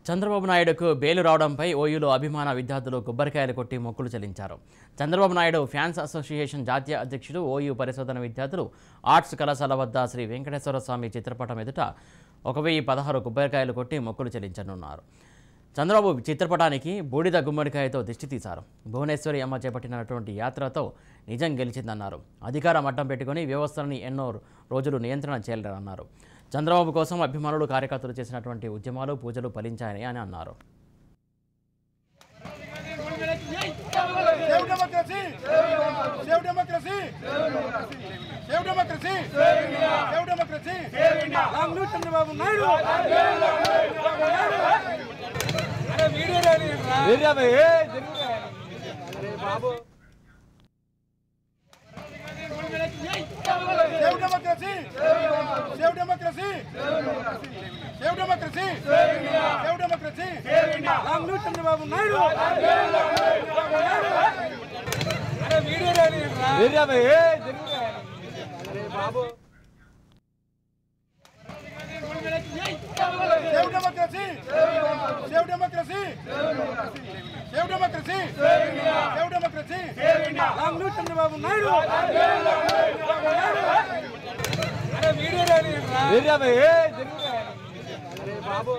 చంద్రబాబు నాయుడుకు బెయిల్ రావడంపై ఓయూలో అభిమాన విద్యార్థులు కొబ్బరికాయలు కొట్టి మొక్కులు చెల్లించారు. చంద్రబాబు నాయుడు ఫ్యాన్స్ అసోసియేషన్ జాతీయ అధ్యక్షుడు, ఓయూ పరిశోధన విద్యార్థులు ఆర్ట్స్ కళాశాల వద్ద శ్రీ వెంకటేశ్వర స్వామి చిత్రపటం ఎదుట 1016 కొబ్బరికాయలు కొట్టి మొక్కులు చెల్లించనున్నారు. చంద్రబాబు చిత్రపటానికి బూడిద గుమ్మడికాయతో దిష్టి తీశారు. భువనేశ్వరి అమ్మ చేపట్టినటువంటి యాత్రతో నిజం గెలిచిందన్నారు. అధికారం అడ్డం పెట్టుకుని వ్యవస్థలని ఎన్నో రోజులు నియంత్రణ చేయలేరన్నారు. చంద్రబాబు కోసం అభిమానులు కార్యకర్తలు చేసినటువంటి ఉద్యమాలు పూజలు ఫలించాయని అని అన్నారు. బాబు